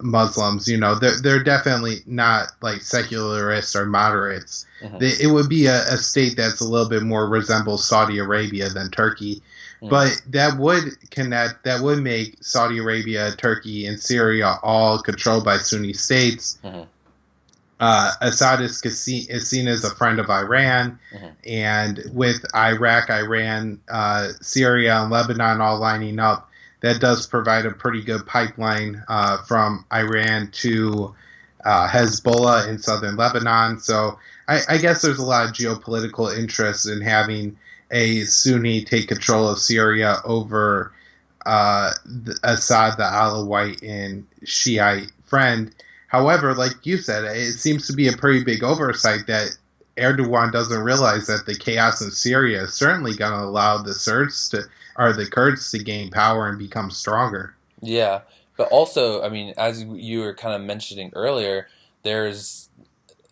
Speaker 2: Muslims. They're definitely not secularists or moderates. It would be a state that's a little bit more resembles Saudi Arabia than Turkey.
Speaker 1: Mm-hmm.
Speaker 2: But that would make Saudi Arabia, Turkey, and Syria all controlled by Sunni states.
Speaker 1: Mm-hmm.
Speaker 2: Assad is seen as a friend of Iran,
Speaker 1: Mm-hmm.
Speaker 2: and with Iraq, Iran, Syria, and Lebanon all lining up, that does provide a pretty good pipeline from Iran to Hezbollah in southern Lebanon. So I guess there's a lot of geopolitical interest in having a Sunni take control of Syria over Assad, the Alawite and Shiite friend. However, like you said, it seems to be a pretty big oversight that Erdogan doesn't realize that the chaos in Syria is certainly going to allow the Kurds to gain power and become stronger.
Speaker 1: Yeah, but also, I mean, as you were kind of mentioning earlier, there's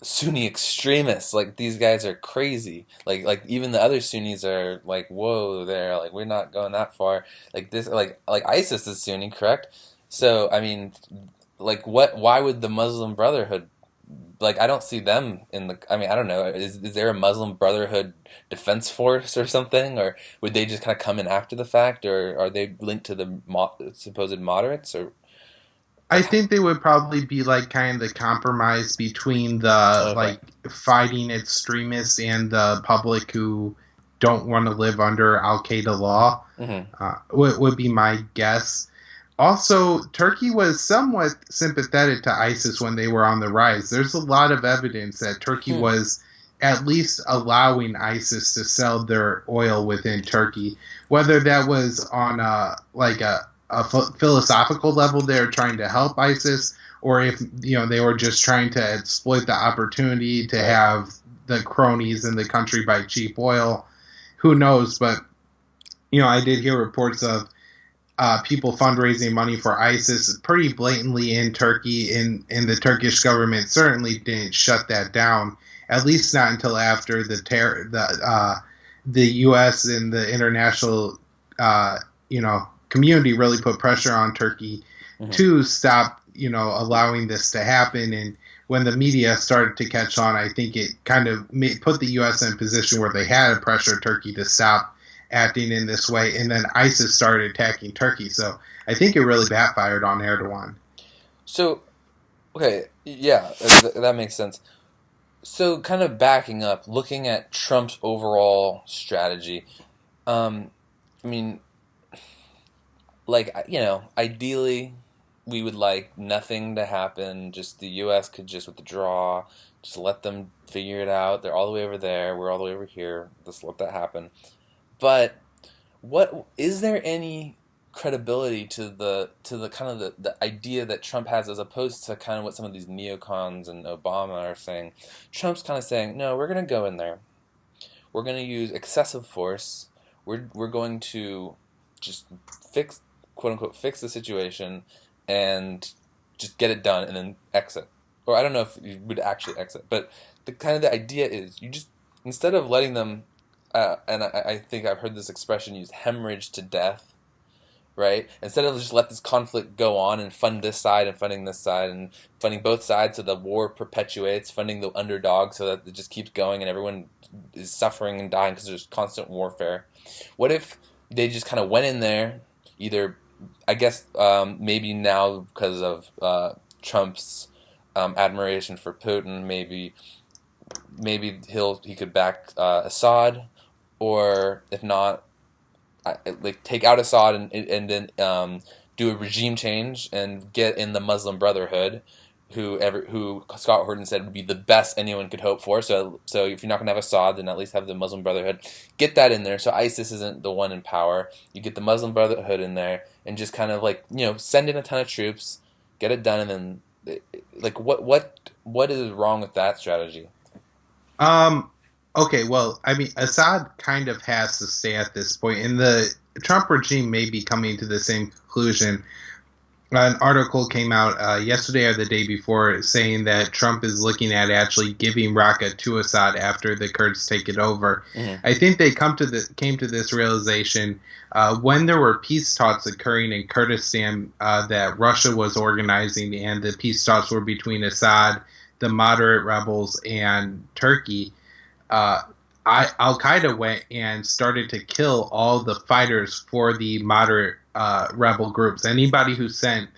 Speaker 1: Sunni extremists. Like these guys are crazy. Like even the other Sunnis are like, whoa, they're like, we're not going that far. Like this, like ISIS is Sunni, correct? So I mean, like what? Why would the Muslim Brotherhood? Like I don't see them in the. I mean, I don't know. Is there a Muslim Brotherhood defense force or something, or would they just kind of come in after the fact, or are they linked to the supposed moderates, or
Speaker 2: I
Speaker 1: like?
Speaker 2: think they would probably be like kind of the compromise between the
Speaker 1: Okay.
Speaker 2: like fighting extremists and the public who don't want to live under Al Qaeda law.
Speaker 1: Hmm.
Speaker 2: Would be my guess. Also, Turkey was somewhat sympathetic to ISIS when they were on the rise. There's a lot of evidence that Turkey
Speaker 1: Hmm.
Speaker 2: was at least allowing ISIS to sell their oil within Turkey, whether that was on philosophical level they're trying to help ISIS, or if they were just trying to exploit the opportunity to
Speaker 1: Right.
Speaker 2: have the cronies in the country buy cheap oil. Who knows? But I did hear reports of people fundraising money for ISIS pretty blatantly in Turkey, and the Turkish government certainly didn't shut that down. At least not until after the U.S. and the international community really put pressure on Turkey
Speaker 1: Hmm.
Speaker 2: to stop allowing this to happen. And when the media started to catch on, I think it kind of put the U.S. in a position where they had to pressure Turkey to stop acting in this way, and then ISIS started attacking Turkey. So I think it really backfired on Erdogan.
Speaker 1: So okay, yeah, that makes sense. So kind of backing up, looking at Trump's overall strategy. Um, I mean, like ideally we would like nothing to happen, just the US could just withdraw, just let them figure it out. They're all the way over there, we're all the way over here, just let that happen. But what is there any credibility to the kind of the idea that Trump has, as opposed to kind of what some of these neocons and Obama are saying? Trump's kind of saying, no, we're going to go in there, we're going to use excessive force, we're going to just fix, quote unquote, fix the situation and just get it done and then exit. Or I don't know if you would actually exit, but the kind of the idea is you just, instead of letting them, and I think I've heard this expression used, hemorrhage to death, right? Instead of just let this conflict go on and fund this side and funding this side and funding both sides so the war perpetuates, funding the underdog so that it just keeps going and everyone is suffering and dying because there's constant warfare. What if they just kind of went in there, either, I guess, maybe now because of Trump's admiration for Putin, maybe he could back Assad, or if not, like take out Assad and then do a regime change and get in the Muslim Brotherhood, who Scott Horton said would be the best anyone could hope for. So if you're not gonna have Assad, then at least have the Muslim Brotherhood. Get that in there, so ISIS isn't the one in power. You get the Muslim Brotherhood in there, and just kind of like send in a ton of troops, get it done, and then like what is wrong with that strategy?
Speaker 2: Um, okay, well, I mean, Assad kind of has to stay at this point, and the Trump regime may be coming to the same conclusion. An article came out yesterday or the day before saying that Trump is looking at actually giving Raqqa to Assad after the Kurds take it over.
Speaker 1: Mm-hmm.
Speaker 2: I think they came to this realization when there were peace talks occurring in Kurdistan that Russia was organizing, and the peace talks were between Assad, the moderate rebels, and Turkey. Uh, Al Qaeda went and started to kill all the fighters for the moderate rebel groups. Anybody who sent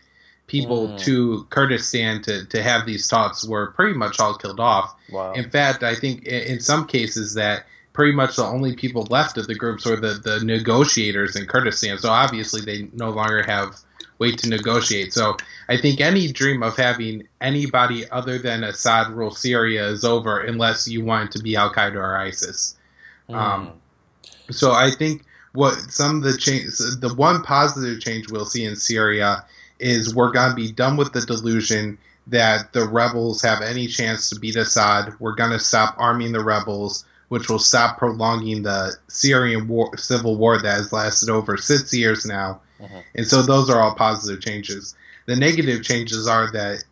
Speaker 2: people
Speaker 1: Mm,
Speaker 2: to Kurdistan to have these talks were pretty much all killed off.
Speaker 1: wow.
Speaker 2: In fact, I think in some cases that pretty much the only people left of the groups were the negotiators in Kurdistan. So obviously they no longer have way to negotiate. So I think any dream of having anybody other than Assad rule Syria is over unless you want it to be Al Qaeda or ISIS. Um,
Speaker 1: Mm,
Speaker 2: so I think what some of the change, the one positive change we'll see in Syria is we're going to be done with the delusion that the rebels have any chance to beat Assad. We're going to stop arming the rebels, which will stop prolonging the Syrian civil war that has lasted over 6 years now.
Speaker 1: mhm.
Speaker 2: And so those are all positive changes. The negative changes are that,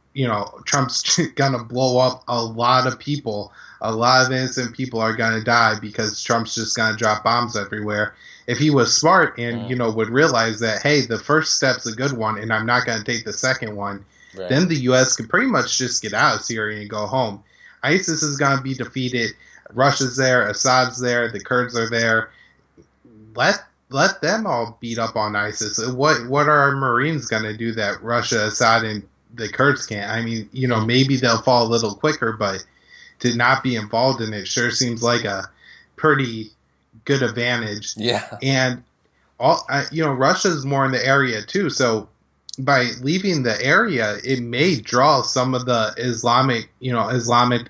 Speaker 2: Trump's going to blow up a lot of people. A lot of innocent people are going to die because Trump's just going to drop bombs everywhere. If he was smart and,
Speaker 1: Mm,
Speaker 2: would realize that, hey, the first step's a good one and I'm not going to take the second one,
Speaker 1: right.
Speaker 2: then the U.S. could pretty much just get out of Syria and go home. ISIS is going to be defeated. Russia's there. Assad's there. The Kurds are there. Let them all beat up on ISIS. What are our Marines going to do that Russia, Assad, and the Kurds can't? I mean,
Speaker 1: Hmm.
Speaker 2: maybe they'll fall a little quicker, but to not be involved in it sure seems like a pretty good advantage.
Speaker 1: Yeah.
Speaker 2: And Russia's more in the area too. So by leaving the area, it may draw some of the Islamic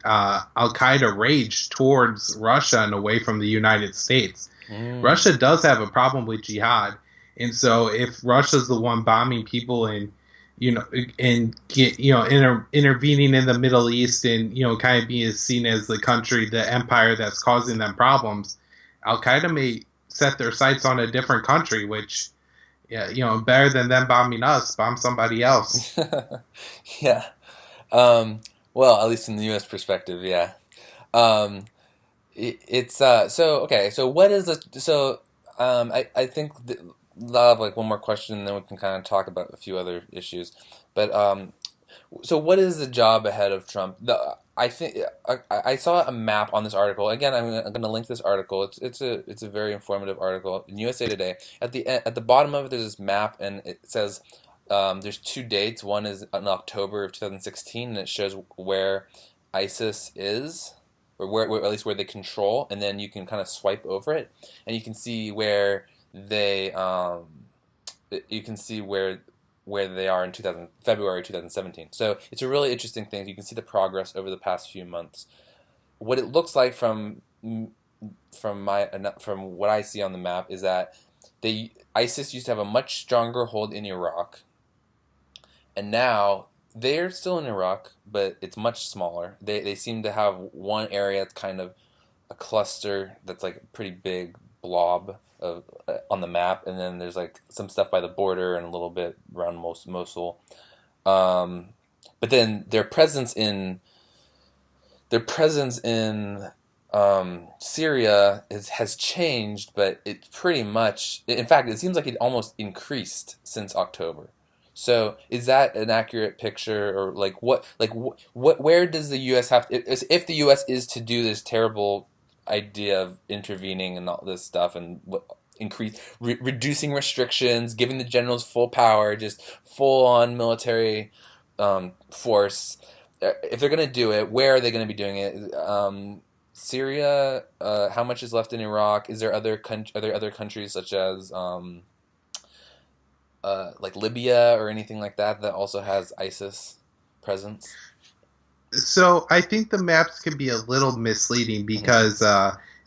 Speaker 2: Al Qaeda rage towards Russia and away from the United States.
Speaker 1: Mm,
Speaker 2: Russia does have a problem with jihad, and so if Russia's the one bombing people and intervening in the Middle East and kind of being seen as the country, the empire that's causing them problems, Al Qaeda may set their sights on a different country, which better than them bombing us, bomb somebody else.
Speaker 1: yeah. Um, well, at least in the U.S. perspective, yeah. Um, it's so okay. So what is the so I think I'll have like one more question, and then we can kind of talk about a few other issues. But so what is the job ahead of Trump? I think I saw a map on this article. Again, I'm gonna link this article. It's a very informative article in USA Today. At the bottom of it, there's this map, and it says there's two dates. One is in October of 2016, and it shows where ISIS is, or where at least where they control, and then you can kind of swipe over it, and you can see where they you can see where they are in February 2017. So it's a really interesting thing. You can see the progress over the past few months. What it looks like from what I see on the map is that ISIS used to have a much stronger hold in Iraq, and now they're still in Iraq, but it's much smaller. They seem to have one area that's kind of a cluster that's like a pretty big blob of on the map, and then there's like some stuff by the border and a little bit around Mosul. Um, but then their presence in Syria has changed, but it's pretty much. In fact, it seems like it almost increased since October. So, is that an accurate picture, or where does the U.S. if the U.S. is to do this terrible idea of intervening and all this stuff and reducing restrictions, giving the generals full power, just full on military force. If they're going to do it, where are they going to be doing it? Syria. How much is left in Iraq? Are there other countries such as like Libya or anything like that also has ISIS presence?
Speaker 2: So I think the maps can be a little misleading
Speaker 1: Hmm.
Speaker 2: because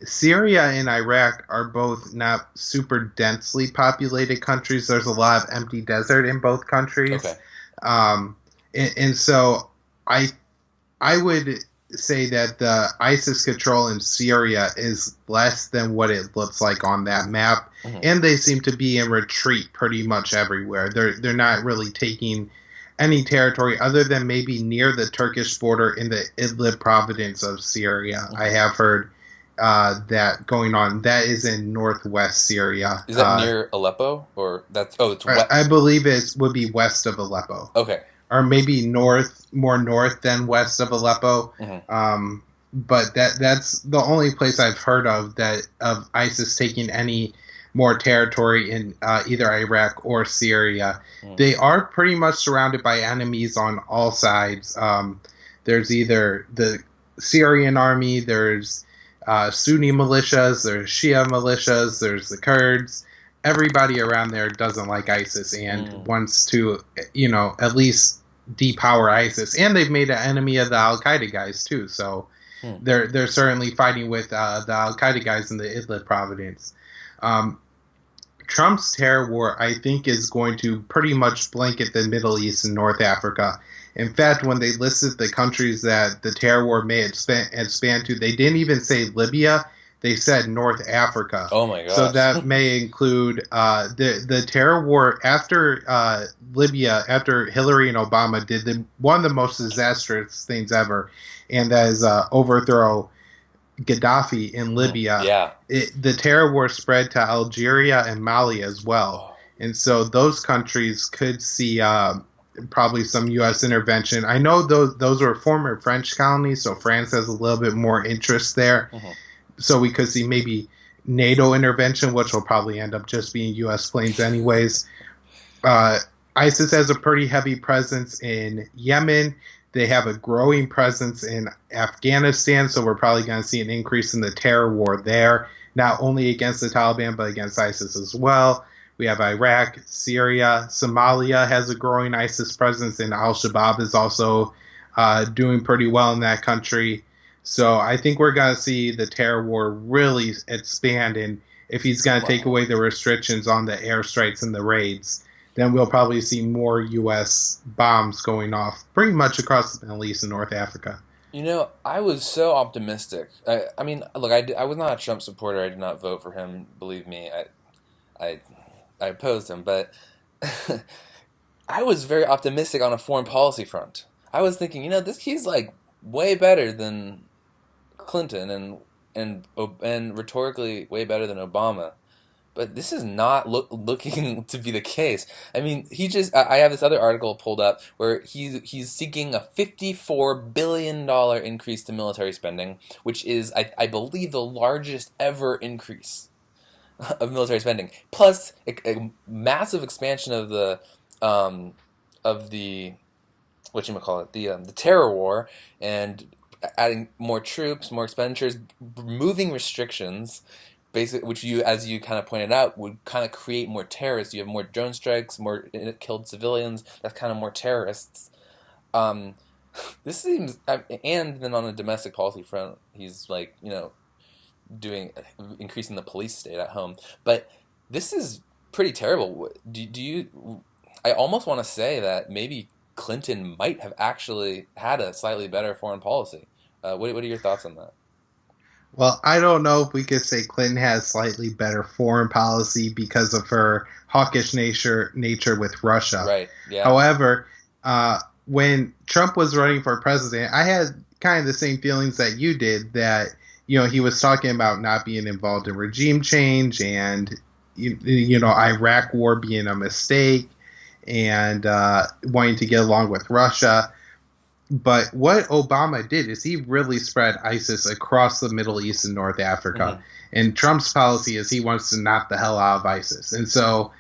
Speaker 2: Syria and Iraq are both not super densely populated countries. There's a lot of empty desert in both countries,
Speaker 1: Okay.
Speaker 2: um, and so I I would say that the ISIS control in Syria is less than what it looks like on that map,
Speaker 1: Hmm.
Speaker 2: and they seem to be in retreat pretty much everywhere. They're not really taking any territory other than maybe near the Turkish border in the Idlib province of Syria. I
Speaker 1: Hmm.
Speaker 2: have heard that going on. That is in northwest Syria.
Speaker 1: Is that near Aleppo, or that's it's what?
Speaker 2: I believe it would be west of Aleppo,
Speaker 1: Okay.
Speaker 2: or maybe more north than west of Aleppo.
Speaker 1: Hmm.
Speaker 2: but that's the only place I've heard of ISIS taking any more territory in either Iraq or Syria.
Speaker 1: Mm.
Speaker 2: They are pretty much surrounded by enemies on all sides. There's either the Syrian army, there's Sunni militias, there's Shia militias, there's the Kurds. Everybody around there doesn't like ISIS and wants to, at least depower ISIS. And they've made an enemy of the al-Qaeda guys too. So they're certainly fighting with the al-Qaeda guys in the Idlib province. Trump's terror war, I think, is going to pretty much blanket the Middle East and North Africa. In fact, when they listed the countries that the terror war may expand to, they didn't even say Libya. They said North Africa.
Speaker 1: Oh my gosh.
Speaker 2: So that may include the terror war after Libya, after Hillary and Obama did one of the most disastrous things ever, and that is overthrow Gaddafi in Libya.
Speaker 1: Yeah.
Speaker 2: The terror war spread to Algeria and Mali as well. And so those countries could see probably some U.S. intervention. I know those were former French colonies, so France has a little bit more interest there. So we could see maybe NATO intervention, which will probably end up just being U.S. planes anyways. ISIS has a pretty heavy presence in Yemen. They have a growing presence in Afghanistan, so we're probably going to see an increase in the terror war there, not only against the Taliban, but against ISIS as well. We have Iraq, Syria, Somalia has a growing ISIS presence, and al-Shabaab is also doing pretty well in that country. So I think we're going to see the terror war really expand, and if he's going to take away the restrictions on the airstrikes and the raids, then we'll probably see more U.S. bombs going off pretty much across the Middle East and North Africa.
Speaker 1: I was so optimistic. I mean, look, I was not a Trump supporter. I did not vote for him. Believe me, I opposed him. But I was very optimistic on a foreign policy front. I was thinking, he's like way better than Clinton and rhetorically way better than Obama. But this is not looking to be the case. I mean, I have this other article pulled up where he's seeking a $54 billion increase to military spending, which is, I believe, the largest ever increase of military spending. Plus a massive expansion of the the terror war, and adding more troops, more expenditures, removing restrictions. Basically, which as you kind of pointed out, would kind of create more terrorists. You have more drone strikes, more killed civilians. That's kind of more terrorists. This seems, and then on the domestic policy front, he's increasing the police state at home. But this is pretty terrible. Do you? I almost want to say that maybe Clinton might have actually had a slightly better foreign policy. What are your thoughts on that?
Speaker 2: Well, I don't know if we could say Clinton has slightly better foreign policy because of her hawkish nature with Russia.
Speaker 1: Right. Yeah.
Speaker 2: However, when Trump was running for president, I had kind of the same feelings that you did, that he was talking about not being involved in regime change and Iraq war being a mistake and wanting to get along with Russia. But what Obama did is he really spread ISIS across the Middle East and North Africa. And Trump's policy is he wants to knock the hell out of ISIS. And so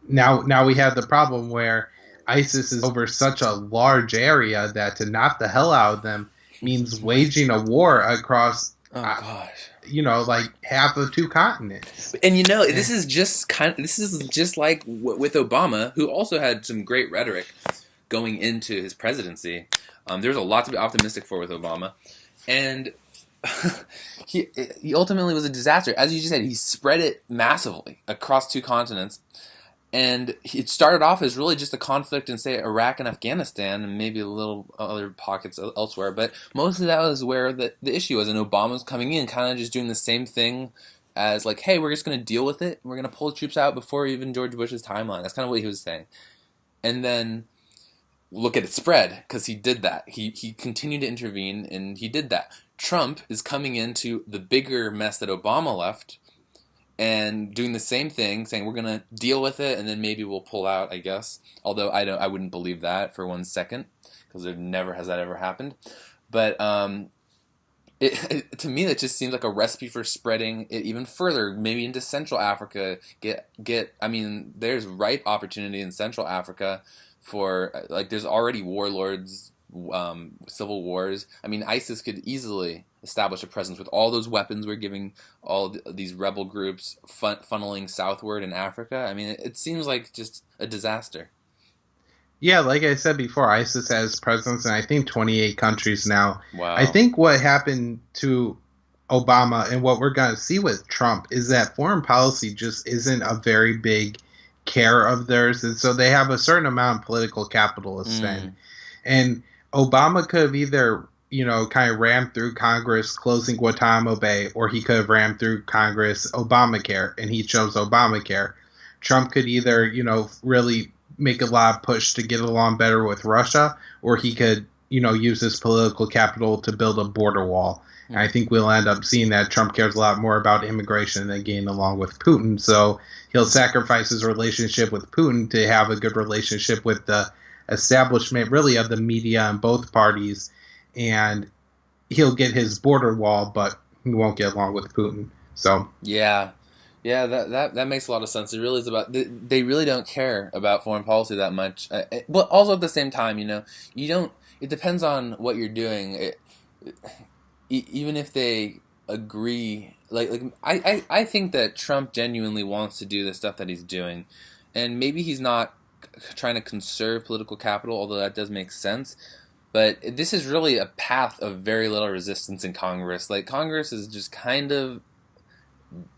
Speaker 2: now we have the problem where ISIS is over such a large area that to knock the hell out of them means waging a war across, like half of two continents.
Speaker 1: And this is just like with Obama, who also had some great rhetoric going into his presidency. There's a lot to be optimistic for with Obama, and he ultimately was a disaster. As you just said, he spread it massively across two continents, and it started off as really just a conflict in, say, Iraq and Afghanistan, and maybe a little other pockets elsewhere, but mostly that was where the issue was, and Obama was coming in kind of just doing the same thing as like, hey, we're just going to deal with it, we're going to pull the troops out before even George Bush's timeline. That's kind of what he was saying. And then look at it spread, because he did that. He continued to intervene, and he did that. Trump is coming into the bigger mess that Obama left and doing the same thing, saying we're going to deal with it, and then maybe we'll pull out, I guess. Although I wouldn't believe that for 1 second, because never has that ever happened. But To me, that just seems like a recipe for spreading it even further, maybe into Central Africa. I mean, there's ripe opportunity in Central Africa for like there's already warlords, civil wars. I mean, ISIS could easily establish a presence with all those weapons we're giving these rebel groups funneling southward in Africa. I mean, it seems like just a disaster.
Speaker 2: Yeah, like I said before, ISIS has presence in I think 28 countries now. I
Speaker 1: Wow.
Speaker 2: think what happened to Obama and what we're going to see with Trump is that foreign policy just isn't a very big care of theirs, and so they have a certain amount of political capital to spend.
Speaker 1: Mm.
Speaker 2: And Obama could have either, kind of rammed through Congress closing Guantanamo Bay, or he could have rammed through Congress Obamacare, and he chose Obamacare. Trump could either, really make a lot of push to get along better with Russia, or he could, use his political capital to build a border wall. And I think we'll end up seeing that Trump cares a lot more about immigration than getting along with Putin. So he'll sacrifice his relationship with Putin to have a good relationship with the establishment, really, of the media in both parties. And he'll get his border wall, but he won't get along with Putin. So
Speaker 1: Yeah. Yeah, that makes a lot of sense. It really is about they really don't care about foreign policy that much. But also at the same time, you don't. It depends on what you're doing. Even if they agree, I think that Trump genuinely wants to do the stuff that he's doing, and maybe he's not trying to conserve political capital, although that does make sense. But this is really a path of very little resistance in Congress. Like Congress is just kind of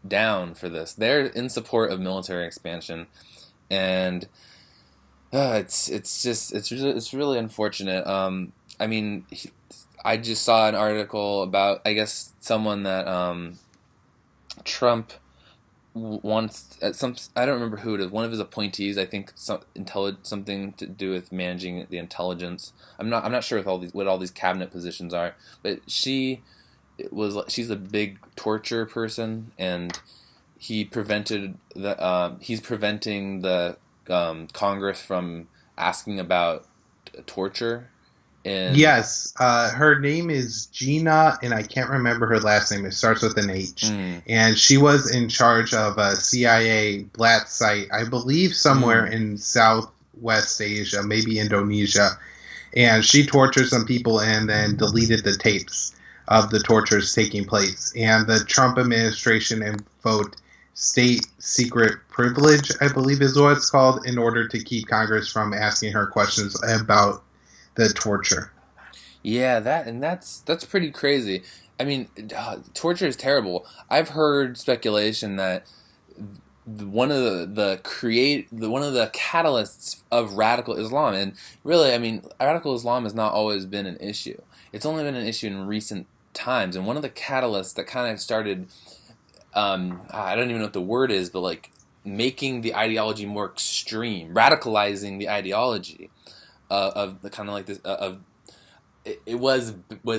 Speaker 1: down for this. They're in support of military expansion, and it's really unfortunate. I mean, I just saw an article about I guess someone that Trump wants at some I don't remember who it is. One of his appointees, I think, something to do with managing the intelligence. I'm not sure with all these what all these cabinet positions are, but she's a big torture person, and he's preventing the Congress from asking about torture. And
Speaker 2: yes, her name is Gina, and I can't remember her last name. It starts with an H.
Speaker 1: mm,
Speaker 2: And she was in charge of a CIA black site, I believe, somewhere
Speaker 1: mm,
Speaker 2: in Southwest Asia, maybe Indonesia. And she tortured some people and then deleted the tapes of the tortures taking place. And the Trump administration invoked state secret privilege, I believe is what it's called, in order to keep Congress from asking her questions about the torture.
Speaker 1: yeah, that's pretty crazy. I mean, torture is terrible. I've heard speculation that one of one of the catalysts of radical Islam, and really, I mean, radical Islam has not always been an issue. It's only been an issue in recent times, and one of the catalysts that kind of started, I don't even know what the word is, but like making the ideology more extreme, radicalizing the ideology of the kind of like this of it was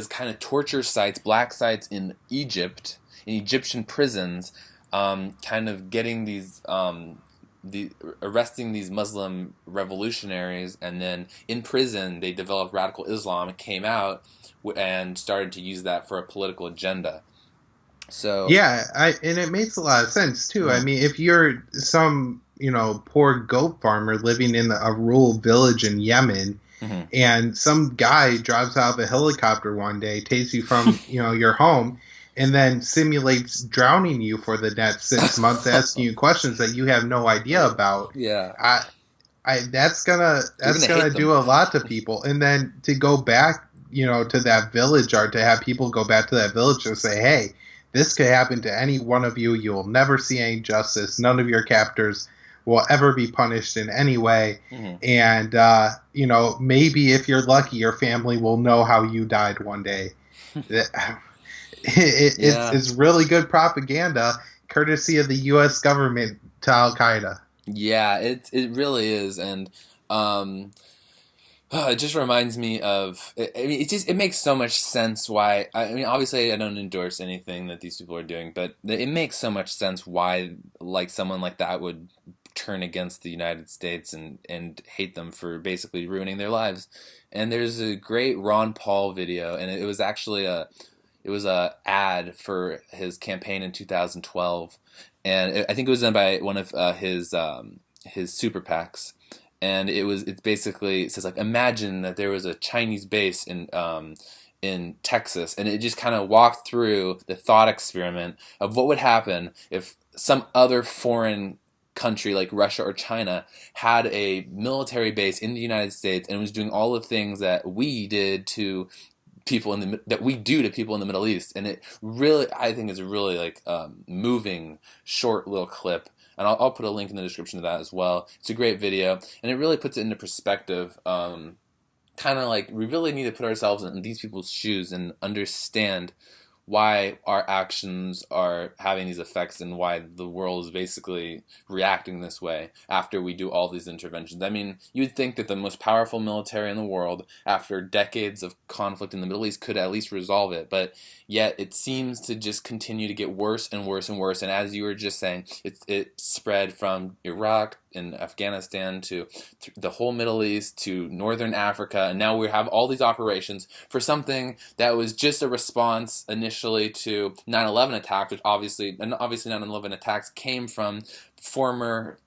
Speaker 1: kind of torture sites, black sites in Egypt, in Egyptian prisons, kind of getting arresting these Muslim revolutionaries, and then in prison they developed radical Islam, came out, and started to use that for a political agenda. So,
Speaker 2: Yeah, and it makes a lot of sense too. I
Speaker 1: mm,
Speaker 2: mean, if you're some, poor goat farmer living in a rural village in Yemen,
Speaker 1: mhm.
Speaker 2: and some guy drives out of a helicopter one day, takes you from, your home, and then simulates drowning you for the next 6 months, asking you questions that you have no idea about.
Speaker 1: Yeah,
Speaker 2: I, that's gonna
Speaker 1: you're
Speaker 2: that's
Speaker 1: gonna
Speaker 2: gonna
Speaker 1: hate
Speaker 2: do
Speaker 1: them.
Speaker 2: a lot to people. And then to go back, to that village, or to have people go back to that village and say, "Hey, this could happen to any one of you. You will never see any justice. None of your captors will ever be punished in any way.
Speaker 1: Hmm.
Speaker 2: And maybe if you're lucky, your family will know how you died one day."
Speaker 1: Yeah.
Speaker 2: It's really good propaganda, courtesy of the U.S. government to Al Qaeda.
Speaker 1: Yeah, it really is, and um, it just reminds me of. I mean, it makes so much sense why. I mean, obviously, I don't endorse anything that these people are doing, but it makes so much sense why, like, someone like that would turn against the United States and hate them for basically ruining their lives. And there's a great Ron Paul video, and it was actually it was a ad for his campaign in 2012, and I think it was done by one of his super PACs, and it basically it says like, imagine that there was a Chinese base in Texas, and it just kind of walked through the thought experiment of what would happen if some other foreign country like Russia or China had a military base in the United States and was doing all the things that we did to people that we do to people in the Middle East. And it really, I think, is a really like moving short little clip. And I'll put a link in the description to that as well. It's a great video, and it really puts it into perspective. Kind of like we really need to put ourselves in these people's shoes and understand why our actions are having these effects and why the world is basically reacting this way after we do all these interventions. I mean, you'd think that the most powerful military in the world, after decades of conflict in the Middle East, could at least resolve it, but yet it seems to just continue to get worse and worse and worse. And as you were just saying, it spread from Iraq and Afghanistan to the whole Middle East to Northern Africa, and now we have all these operations for something that was just a response initially to 9/11 attacks, which obviously 9/11 attacks came from former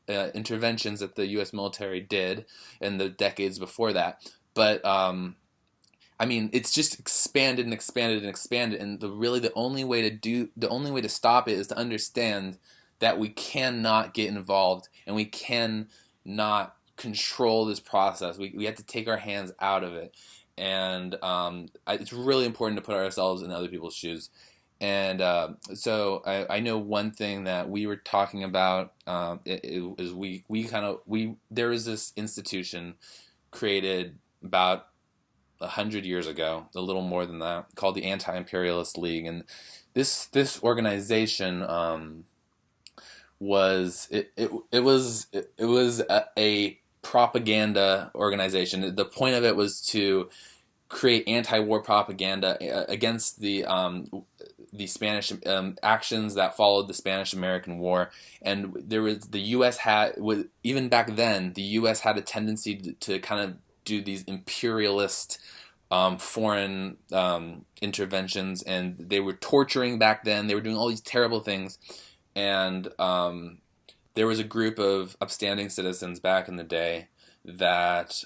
Speaker 1: interventions that the U.S. military did in the decades before that. But I mean, it's just expanded and expanded and expanded, and the only way to stop it is to understand that we cannot get involved and we cannot control this process. We have to take our hands out of it, and it's really important to put ourselves in other people's shoes. And so I know one thing that we were talking about is there was this institution created about 100 years ago, a little more than that, called the Anti-Imperialist League, and this organization was a propaganda organization. The point of it was to create anti-war propaganda against the Spanish actions that followed the Spanish-American War. And the U.S. even back then, the U.S. had a tendency to kind of do these imperialist foreign interventions, and they were torturing back then. They were doing all these terrible things, and there was a group of upstanding citizens back in the day that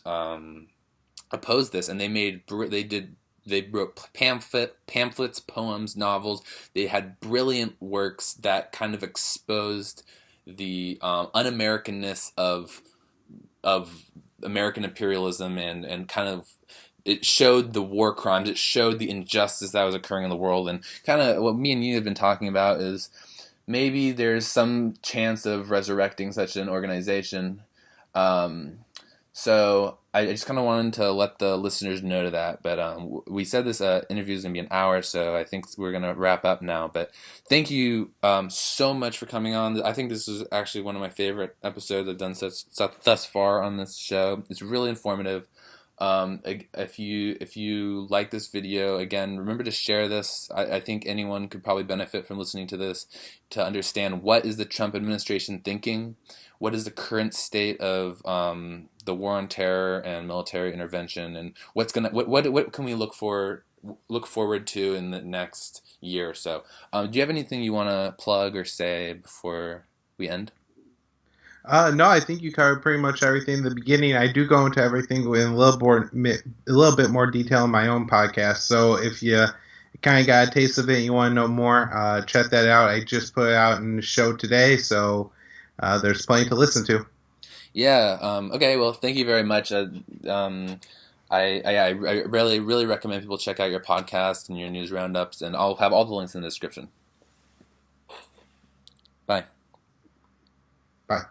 Speaker 1: opposed this, and they wrote pamphlets, poems, novels. They had brilliant works that kind of exposed the un-Americanness of American imperialism, and kind of it showed the war crimes. It showed the injustice that was occurring in the world, and kind of what me and you have been talking about is maybe there's some chance of resurrecting such an organization. So I just kind of wanted to let the listeners know to that. But we said this interview is going to be an hour, so I think we're going to wrap up now. But thank you so much for coming on. I think this is actually one of my favorite episodes I've done thus far on this show. It's really informative. If you like this video, again, remember to share this. I think anyone could probably benefit from listening to this to understand what is the Trump administration thinking, what is the current state of the war on terror and military intervention, and what can we look forward to in the next year or so. Do you have anything you want to plug or say before we end?
Speaker 2: No, I think you covered pretty much everything in the beginning. I do go into everything in a little bit more detail in my own podcast. So if you kind of got a taste of it and you want to know more, check that out. I just put it out in the show today, so there's plenty to listen to.
Speaker 1: Yeah. Okay. Well, thank you very much. I really recommend people check out your podcast and your news roundups, and I'll have all the links in the description. Bye.
Speaker 2: Bye.